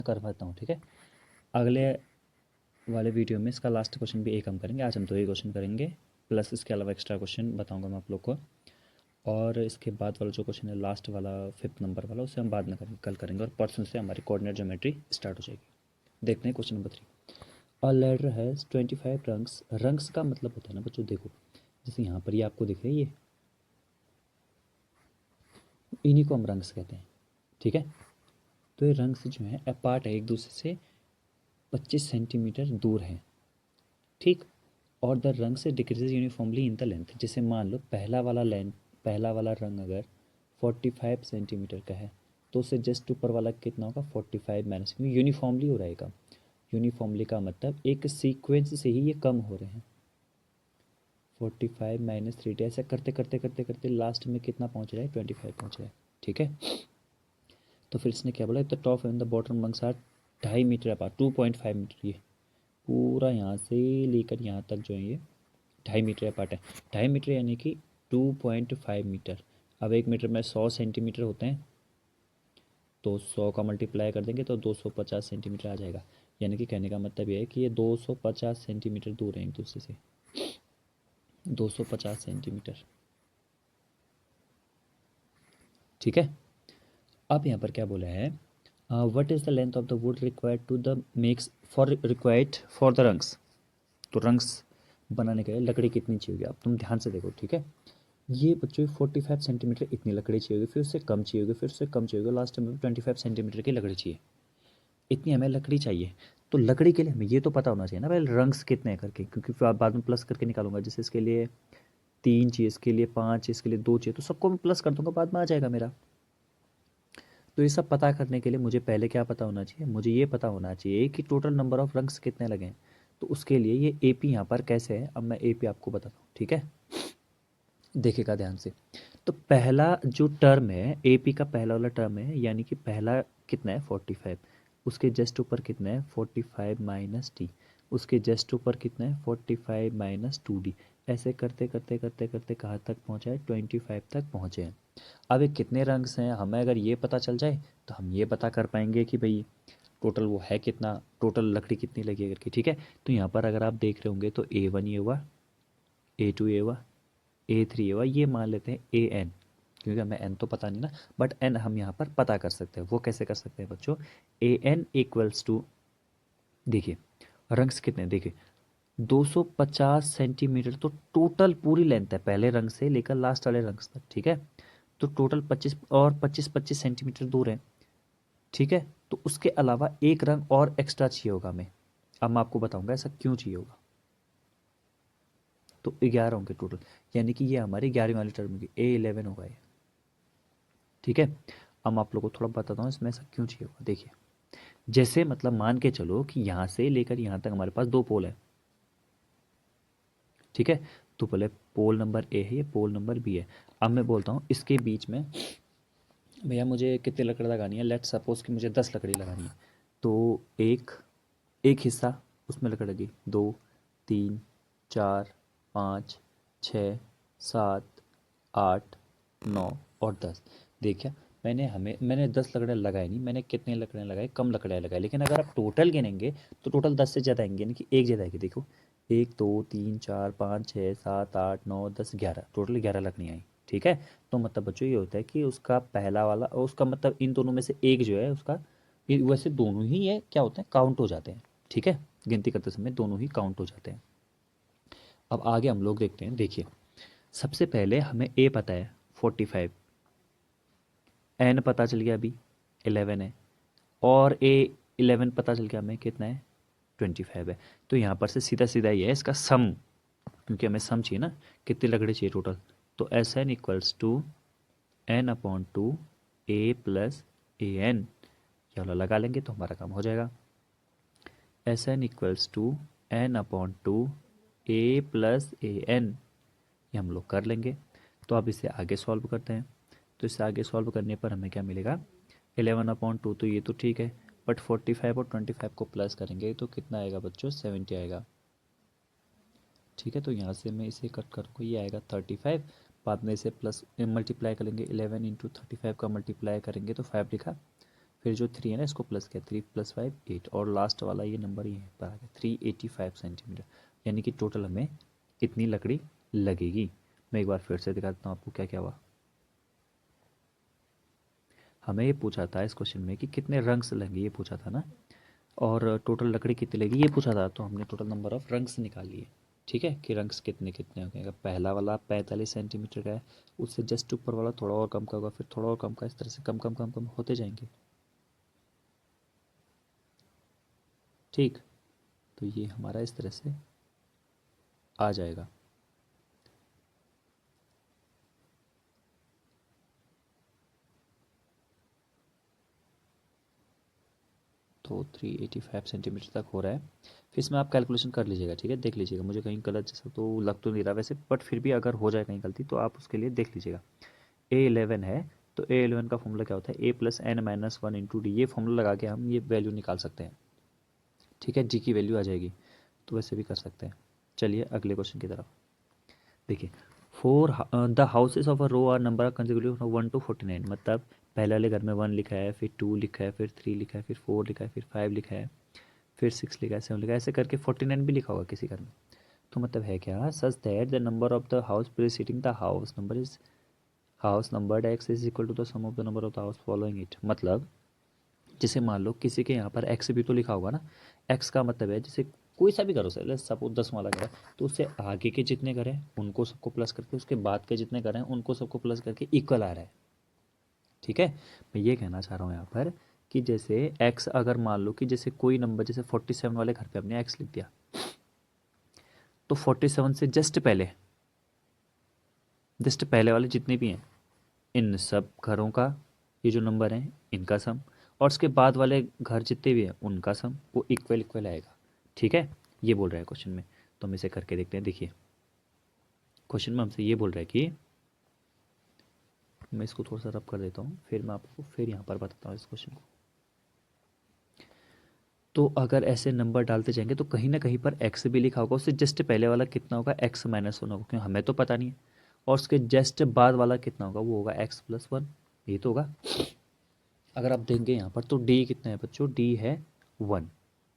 करवाता हूँ। ठीक है, अगले वाले वीडियो में इसका लास्ट क्वेश्चन भी एक हम करेंगे। आज हम 2 ही क्वेश्चन करेंगे, प्लस इसके अलावा एक्स्ट्रा क्वेश्चन बताऊंगा मैं आप लोग को। और इसके बाद वाला जो क्वेश्चन है लास्ट वाला 5th नंबर वाला, उसे हम बाद में करेंगे, कल करेंगे। और परसों से हमारी कोऑर्डिनेट ज्योमेट्री स्टार्ट हो जाएगी। देखते हैं question number 3। A letter has 25 rings. Rings का मतलब होता है ना बच्चों, देखो जैसे यहाँ पर ये आपको दिख रही है, इन्हीं को हम रंग्स कहते हैं। ठीक है, तो ये रंग्स जो हैं अपार्ट है, एक दूसरे से 25 सेंटीमीटर दूर हैं। ठीक, और द रंग से decreases uniformly in the length. जैसे मान लो पहला वाला रंग अगर 45 सेंटीमीटर का है, तो उससे जस्ट ऊपर वाला कितना होगा, 45 माइनस, यूनिफॉर्मली हो रहेगा। यूनिफॉर्मली का मतलब एक सीक्वेंस से ही ये कम हो रहे हैं। 45 माइनस 3, ऐसा करते करते करते करते लास्ट में कितना पहुंच रहा है, 25 पहुंच रहा है। ठीक है, तो फिर इसने क्या बोला, the top and the bottom rungs are 2.5 metre apart, 2.5 metre. ये पूरा यहाँ से लेकर यहाँ तक जो है ये 2.5 मीटर अपार्ट है। 2.5 मीटर यानी कि 2.5 मीटर। अब 1 मीटर में 100 सेंटीमीटर होते हैं, तो 100 का मल्टीप्लाई कर देंगे तो 250 सेंटीमीटर आ जाएगा। यानी कि कहने का मतलब ये है कि ये 250 सेंटीमीटर दूर है एक दूसरे से, 250 सेंटीमीटर। ठीक है, अब यहाँ पर क्या बोला है, what is the length of the wood required to the makes required for the rungs. तो रंग्स बनाने के लिए लकड़ी कितनी चाहिए होगी, अब तुम ध्यान से देखो। ठीक है, ये बच्चों 45 सेंटीमीटर इतनी लकड़ी चाहिए होगी, फिर उससे कम चाहिए होगी, फिर उससे कम चाहिए होगी, लास्ट में 25 सेंटीमीटर की लकड़ी चाहिए। इतनी हमें लकड़ी चाहिए, तो लकड़ी के लिए हमें ये तो पता होना चाहिए ना भाई रंग्स कितने हैं करके, क्योंकि फिर बाद में प्लस करके निकालूंगा। जैसे इसके लिए 3 चाहिए, इसके लिए 5, इसके लिए 2 चाहिए, तो सबको मैं प्लस कर दूंगा, बाद में आ जाएगा मेरा। तो ये सब पता करने के लिए मुझे पहले क्या पता होना चाहिए, मुझे ये पता होना चाहिए कि टोटल नंबर ऑफ रंग्स कितने लगे हैं। तो उसके लिए ये ए पी यहाँ पर कैसे है, अब मैं ए पी आपको बताता हूँ। ठीक है, देखिएगा ध्यान से। तो पहला जो टर्म है, ए पी का पहला वाला टर्म है, यानी कि पहला कितना है 45, उसके जस्ट ऊपर कितना है 45 माइनस टी, उसके जस्ट ऊपर कितना है 45 माइनस 2d। ऐसे करते करते करते करते कहाँ तक पहुँचा है, 25 तक पहुँचे हैं। अब ये कितने रंग्स हैं, हमें अगर ये पता चल जाए तो हम ये पता कर पाएंगे कि भाई टोटल वो है कितना, टोटल लकड़ी कितनी लगी है करके। ठीक है, तो यहाँ पर अगर आप देख रहे होंगे तो A1 ये हुआ, A2 ये हुआ, A3 ये हुआ, ये मान लेते हैं AN, क्योंकि हमें n तो पता नहीं ना, बट n हम यहाँ पर पता कर सकते हैं। वो कैसे कर सकते हैं बच्चों, AN इक्वल्स टू, देखिए रंग्स कितने, देखिए 250 सेंटीमीटर तो टोटल पूरी लेंथ है, पहले रंग से लेकर लास्ट वाले रंग तक। ठीक है, तो टोटल 25 और 25 सेंटीमीटर दूर है। ठीक है, तो उसके अलावा एक रंग और एक्स्ट्रा चाहिए होगा हमें। अब मैं आपको बताऊंगा ऐसा क्यों चाहिए होगा। तो 11 होंगे टोटल, यानी कि ये हमारी 11वीं वाली टर्म की A11 होगा ये। ठीक है, अब मैं आप लोगों को थोड़ा बताता हूँ इसमें ऐसा क्यों चाहिए होगा। देखिए जैसे मतलब मान के चलो कि यहाँ से लेकर यहाँ तक हमारे पास 2 पोल है। ठीक है, तो पहले पोल नंबर ए है, ये पोल नंबर बी है। अब मैं बोलता हूँ इसके बीच में भैया मुझे कितनी लकड़ी लगानी है, लेट सपोज कि मुझे 10 लकड़ी लगानी है। तो एक एक हिस्सा उसमें लकड़ी लगी, 2, 3, 4, 5, 6, 7, 8, 9 और 10। देखिए मैंने 10 लकड़ियाँ लगाई नहीं, मैंने कितनी लकड़ियाँ लगाई, कम लकड़ियाँ लगाई। लेकिन अगर आप टोटल गिनेंगे तो टोटल 10 से ज़्यादा आएंगे, यानी कि एक ज़्यादा आएगी। देखो 1, 2, 3, 4, 5, 6, 7, 8, 9, 10, 11, टोटल 11 लकड़ियाँ आई। ठीक है, तो मतलब बच्चों ये होता है कि उसका पहला वाला, और उसका मतलब इन दोनों में से एक जो है उसका, वैसे दोनों ही ये क्या होते हैं, काउंट हो जाते हैं। ठीक है, गिनती करते समय दोनों ही काउंट हो जाते हैं। अब आगे हम लोग देखते हैं। देखिए सबसे पहले हमें ए पता है 45, एन पता चल गया अभी 11 है, और A11 पता चल गया हमें कितना है 25 है। तो यहाँ पर से सीधा सीधा ये है इसका सम, क्योंकि हमें सम चाहिए ना, कितनी लकड़ी चाहिए टोटल। तो SN equals to N/2 A plus AN, ये वाला लगा लेंगे तो हमारा काम हो जाएगा। SN equals to N/2 A plus AN, ये हम लोग कर लेंगे। तो अब इसे आगे सॉल्व करते हैं। तो इसे आगे सॉल्व करने पर हमें क्या मिलेगा, 11/2, तो ये तो ठीक है, बट 45 और 25 को प्लस करेंगे तो कितना आएगा बच्चों, 70 आएगा। ठीक है, तो यहाँ से मैं इसे कट करूँगा, ये आएगा 35, बाद में इसे प्लस मल्टीप्लाई करेंगे, 11 इंटू 35 का मल्टीप्लाई करेंगे तो 5 लिखा, फिर जो 3 है ना इसको प्लस किया, 3 + 5 8, और लास्ट वाला ये नंबर यहीं पर आ गया 385 सेंटीमीटर, यानी कि टोटल हमें इतनी लकड़ी लगेगी। मैं एक बार फिर से दिखाता हूँ आपको क्या क्या हुआ। हमें ये पूछा था इस क्वेश्चन में कि कितने रंग्स लगेंगे, ये पूछा था ना, और टोटल लकड़ी कितनी लगेगी ये पूछा था, तो हमने टोटल नंबर ऑफ रंग्स निकाल लिए। ठीक है, कि रंग्स कितने कितने हो गए। पहला वाला 45 सेंटीमीटर का है, उससे जस्ट ऊपर वाला थोड़ा और कम का होगा, फिर थोड़ा और कम का, इस तरह से कम कम कम कम होते जाएंगे। ठीक, तो ये हमारा इस तरह से आ जाएगा। तो 385 सेंटीमीटर तक हो रहा है। फिर इसमें आप कैलकुलेशन कर लीजिएगा, ठीक है, देख लीजिएगा, मुझे कहीं गलत जैसा तो लग तो नहीं रहा वैसे, बट फिर भी अगर हो जाए कहीं गलती तो आप उसके लिए देख लीजिएगा। A11 है, तो A11 का फॉर्मूला क्या होता है, A+n-1 × d, ये फॉर्मूला लगा के हम ये वैल्यू निकाल सकते हैं। ठीक है, जी की वैल्यू आ जाएगी, तो वैसे भी कर सकते हैं। चलिए अगले क्वेश्चन की तरफ देखिए। The houses of a row are number consecutive from 1 to 49, मतलब पहले वाले घर में 1 लिखा है, फिर 2 लिखा है, फिर 3 लिखा है, फिर 4 लिखा है, फिर 5 लिखा है, फिर 6 लिखा है, 7 लिखा है, ऐसे करके 49 भी लिखा होगा किसी घर में। तो मतलब है क्या, such that the number of the house preceding the house number x is equal to the sum of the number of the house following it. मतलब जैसे मान लो किसी के यहाँ पर x भी तो लिखा होगा ना, x का मतलब है जैसे कोई सा भी करो, सर सपोज 10 वाला घर है, तो उससे आगे के जितने घर हैं उनको सबको प्लस करके, उसके बाद के जितने घर हैं उनको सबको प्लस करके इक्वल आ रहा है। ठीक है, मैं ये कहना चाह रहा हूँ यहाँ पर कि जैसे x अगर मान लो कि जैसे कोई नंबर जैसे 47 वाले घर पे हमने x लिख दिया, तो 47 से जस्ट पहले वाले जितने भी हैं इन सब घरों का ये जो नंबर है इनका सम, और उसके बाद वाले घर जितने भी हैं उनका सम, वो इक्वल इक्वल आएगा। ठीक है, ये बोल रहा है क्वेश्चन में, तो हम इसे करके देखते हैं। देखिए क्वेश्चन में हमसे ये बोल रहा है कि, मैं इसको थोड़ा सा रब कर देता हूँ, फिर मैं आपको फिर यहाँ पर बताता हूँ इस क्वेश्चन को। तो अगर ऐसे नंबर डालते जाएंगे तो कहीं ना कहीं पर एक्स भी लिखा होगा, उससे जस्ट पहले वाला कितना होगा, x-1 होगा, क्योंकि हमें तो पता नहीं है, और उसके जस्ट बाद वाला कितना होगा, वो होगा x+1, ये तो होगा। अगर आप देंगे यहाँ पर तो डी कितना है बच्चों, डी है 1।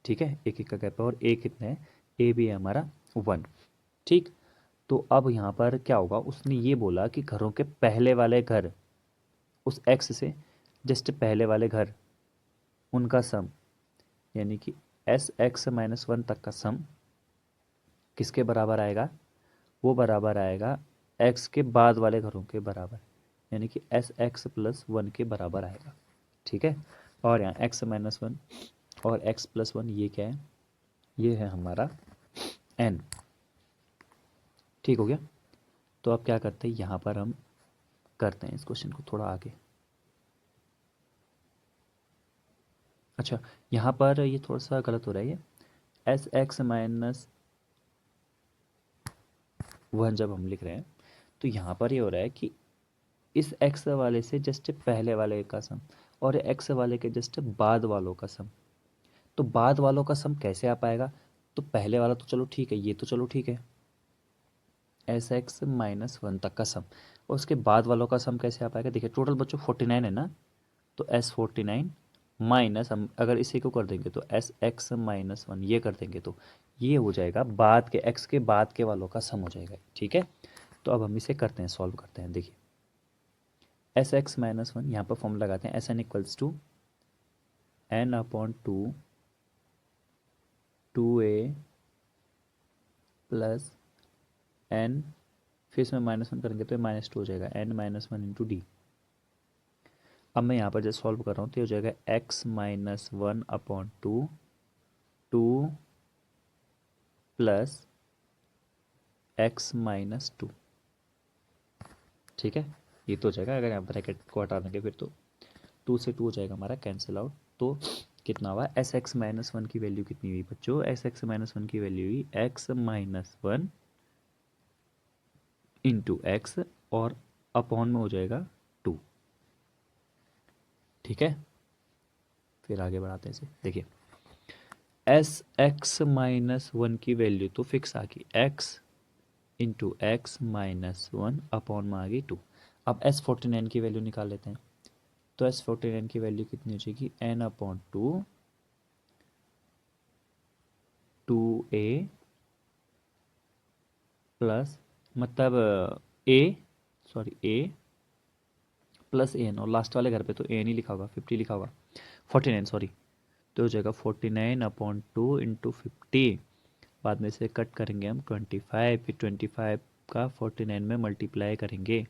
ठीक है, एक एक का गैप है, और ए कितना है, ए भी है हमारा 1। ठीक, तो अब यहाँ पर क्या होगा, उसने ये बोला कि घरों के पहले वाले घर, उस एक्स से जस्ट पहले वाले घर, उनका सम, यानी कि S(x-1) तक का सम किसके बराबर आएगा, वो बराबर आएगा x के बाद वाले घरों के बराबर, यानी कि S(x+1) के बराबर आएगा। ठीक है, और यहाँ x-1 और x+1 ये क्या है, ये है हमारा n। ठीक हो गया, तो अब क्या करते हैं, यहाँ पर हम करते हैं इस क्वेश्चन को थोड़ा आगे। अच्छा, यहाँ पर ये थोड़ा सा गलत हो रहा है, ये S(x-1) जब हम लिख रहे हैं तो यहाँ पर ये हो रहा है कि इस x वाले से जस्ट पहले वाले का सम और x वाले के जस्ट बाद वालों का सम। तो बाद वालों का सम कैसे आ पाएगा, तो पहले वाला तो चलो ठीक है, ये तो चलो ठीक है, S(x-1) तक का सम, और उसके बाद वालों का सम कैसे आ पाएगा। देखिए टोटल बच्चों 49 है ना, तो S49 माइनस, हम अगर इसी को कर देंगे तो S(x-1) ये कर देंगे तो ये हो जाएगा बाद के x के बाद के वालों का सम हो जाएगा। ठीक है, तो अब हम इसे करते हैं, सॉल्व करते हैं। देखिए S(x-1) यहाँ पर फॉर्म लगाते हैं, Sn equals to n/2 2a plus n, फिर इसमें -1 करेंगे तो -2 हो जाएगा, n-1 × d। अब मैं यहाँ पर जब सॉल्व कर रहा हूँ तो ये हो जाएगा x-1/2 2 प्लस x-2। ठीक है, ये तो हो जाएगा, अगर यहाँ ब्रैकेट को हटा देंगे फिर तो 2 से 2 हो जाएगा हमारा कैंसिल आउट। तो कितना हुआ, S(x-1) की वैल्यू कितनी हुई बच्चों, S(x-1) की वैल्यू हुई x-1 इंटू एक्स, और अपॉन में हो जाएगा 2। ठीक है, फिर आगे बढ़ाते हैं इसे। देखिए S(x-1) की वैल्यू तो फिक्स आ गई, x इंटू x-1 अपॉन में आ गई 2। अब S49 की वैल्यू निकाल लेते हैं, तो S49 की वैल्यू कितनी हो जाएगी, n/2 2a प्लस, मतलब a प्लस एन, और लास्ट वाले घर पे तो एन ही लिखा होगा, 50 लिखा होगा, 49 सॉरी। तो हो जाएगा 49/2 × 50। बाद में से कट करेंगे हम 25, फिर 25 का 49 में मल्टीप्लाई करेंगे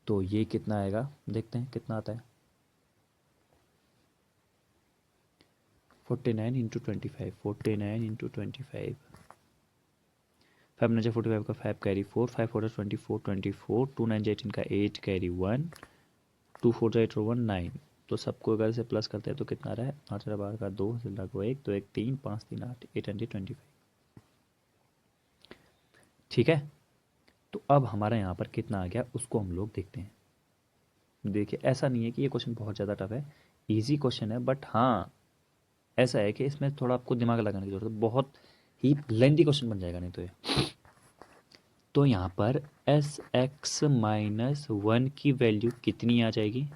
तो ये कितना आएगा, देखते हैं कितना आता है। 49 × 25, 49 × 25, 5 9 45 का 5 कैरी 4, 5 4 24, 24, 2 9 18 का 8 कैरी 1, 2 4 8 1 9। तो सबको अगर से प्लस करते हैं तो कितना आ रहा है, 8 12 का 2 लगो 1 तो 1 3 5 3 8 825। ठीक है, तो अब हमारा यहाँ पर कितना आ गया उसको हम लोग देखते हैं। देखिए ऐसा नहीं है कि ये क्वेश्चन बहुत ज़्यादा टफ है, इजी क्वेश्चन है, बट हाँ ऐसा है कि इसमें थोड़ा आपको दिमाग लगाने की जरूरत है, बहुत ही लेंथी क्वेश्चन बन जाएगा नहीं तो ये। तो यहाँ पर (x-1) की वैल्यू कितनी आ जाएगी।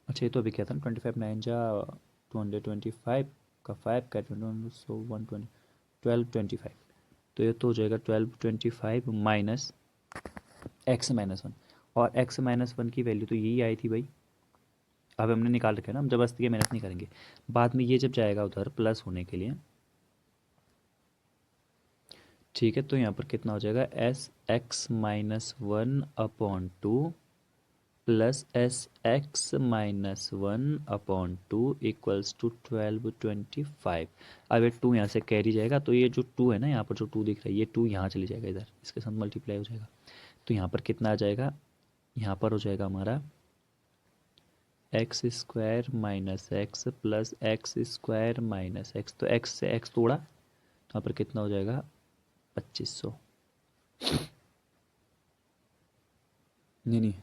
अच्छा ये तो अभी क्या था, 25 9 जा 225 का 5 का 21 सो 120 1225। तो ये तो हो जाएगा 1225 माइनस (x-1), और (x-1) की वैल्यू तो यही आई थी भाई, अब हमने निकाल रखा है ना, हम जबरदस्ती की मेहनत नहीं करेंगे। बाद में ये जब जाएगा उधर प्लस होने के लिए, ठीक है, तो यहाँ पर कितना हो जाएगा, (x-1/2) plus (x-1/2) equals to 1225। अब ये 2 यहाँ से कैरी जाएगा, तो ये जो 2 है ना, यहाँ पर जो 2 दिख रहा है, ये 2 यहाँ चली जाएगा, इधर इसके साथ मल्टीप्लाई हो जाएगा। तो यहाँ पर कितना आ जाएगा, यहाँ पर हो जाएगा हमारा (x² - x plus (x² - x). तो x से x तोड़ा तो यहाँ पर कितना हो जाएगा, 2500, नहीं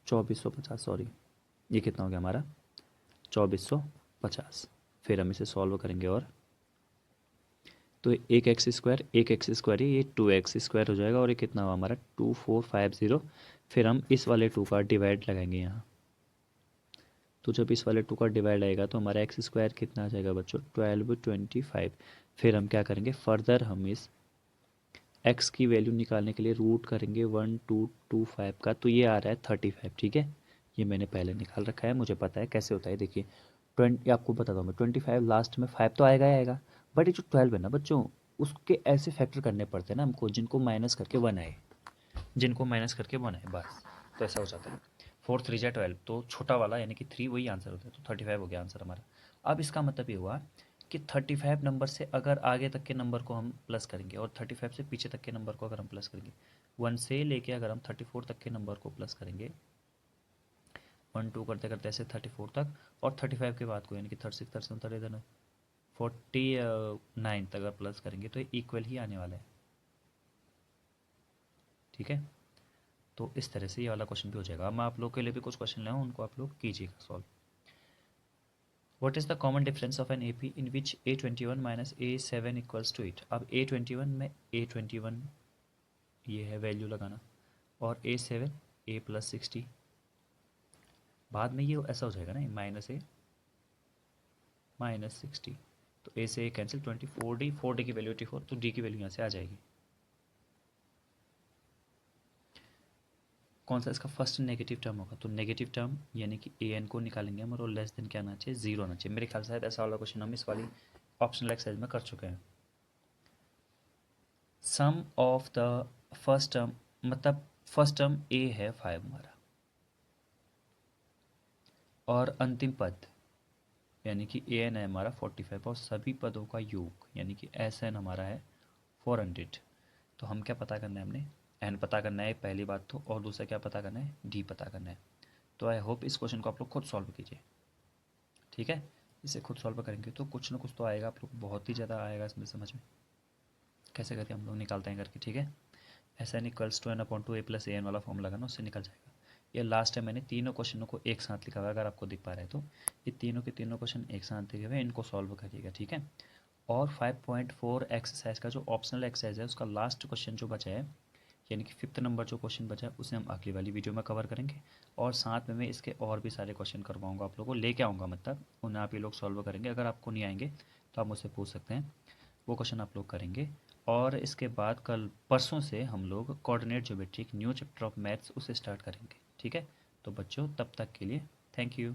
2450, सॉरी, ये कितना हो गया हमारा 2450। फिर हम इसे सॉल्व करेंगे, और तो एक एक्स स्क्वायर ही, ये 2x² हो जाएगा, और ये कितना हुआ हमारा 2450। फिर हम इस वाले 2 का डिवाइड लगाएंगे यहाँ, तो जब इस वाले 2 का डिवाइड आएगा तो हमारा (x² कितना आ जाएगा बच्चों, 1225। फिर हम क्या करेंगे, फर्दर हम इस x की वैल्यू निकालने के लिए रूट करेंगे 1225 का, तो ये आ रहा है 35। ठीक है, ये मैंने पहले निकाल रखा है, मुझे पता है कैसे होता है। देखिए 20, आपको बताता हूँ मैं, 25 लास्ट में 5 तो आएगा ही आएगा, बट ये जो 12 है ना बच्चों, उसके ऐसे फैक्टर करने पड़ते हैं ना हमको, जिनको माइनस करके 1 आए, जिनको माइनस करके 1 आए, बस तो ऐसा हो जाता है। 4 3 जा 12, तो छोटा वाला यानी कि 3 वही आंसर होता है, तो 35 हो गया आंसर हमारा। अब इसका मतलब ये हुआ कि 35 नंबर से अगर आगे तक के नंबर को हम प्लस करेंगे, और 35 से पीछे तक के नंबर को अगर हम प्लस करेंगे, 1 से लेके अगर हम 34 तक के नंबर को प्लस करेंगे, 1 2 करते करते ऐसे 34 तक, और 35 के बाद को यानी कि 36 37 38 49 तक अगर प्लस करेंगे तो ये इक्वल ही आने वाला है। ठीक है, तो इस तरह से ये वाला क्वेश्चन भी हो जाएगा। मैं आप लोग के लिए भी कुछ क्वेश्चन लाऊँ, उनको आप लोग कीजिएगा solve. What is the common difference of an AP in which A21 minus A7 equals to 8? अब A21 में A21 ये है वैल्यू लगाना, और A7 A+60, बाद में ये ऐसा हो जाएगा ना, -A -60, तो A से A कैंसिल, 24D, 4D की वैल्यू 84, तो D की वैल्यू यहाँ से आ जाएगी। कौन सा इसका फर्स्ट नेगेटिव टर्म होगा, तो नेगेटिव टर्म यानी कि an को निकालेंगे हम, और लेस देन क्या आना चाहिए, 0 आना चाहिए। मेरे ख्याल से शायद ऐसा वाला क्वेश्चन हम इस वाली ऑप्शनल एक्सरसाइज में कर चुके हैं। सम ऑफ द फर्स्ट टर्म, मतलब फर्स्ट टर्म a है 5 हमारा, और अंतिम पद यानी कि an है हमारा 45, और सभी पदों का योग यानी कि sn हमारा है 400। तो हम क्या पता करना है, हमने n पता करना है पहली बात तो, और दूसरा क्या पता करना है, d पता करना है। तो आई होप इस क्वेश्चन को आप लोग खुद सॉल्व कीजिए। ठीक है, इसे खुद सॉल्व करेंगे तो कुछ ना कुछ तो आएगा आप लोग, बहुत ही ज़्यादा आएगा इसमें समझ में, कैसे करके हम लोग निकालते हैं करके। ठीक है, SN=2n/2 a+an वाला फॉर्मूला लगाना, उससे निकल जाएगा। ये लास्ट है, मैंने तीनों क्वेश्चनों को एक साथ लिखा हुआ है, अगर आपको दिख पा रहा है तो ये तीनों के तीनों क्वेश्चन एक साथ लिखे हुए हैं, इनको सॉल्व करिएगा। ठीक है, और 5.4 एक्सरसाइज का जो ऑप्शनल एक्सरसाइज है उसका लास्ट क्वेश्चन जो बचा है, यानी कि 5th नंबर जो क्वेश्चन बचा है उसे हम अगली वाली वीडियो में कवर करेंगे। और साथ में मैं इसके और भी सारे क्वेश्चन करवाऊंगा, आप लोगों को लेके आऊँगा, मतलब उन्हें आप ये लोग सॉल्व करेंगे। अगर आपको नहीं आएंगे तो आप मुझसे पूछ सकते हैं, वो क्वेश्चन आप लोग करेंगे। और इसके बाद कल परसों से हम लोग coordinate geometry new chapter of maths उसे स्टार्ट करेंगे। ठीक है, तो बच्चों तब तक के लिए थैंक यू।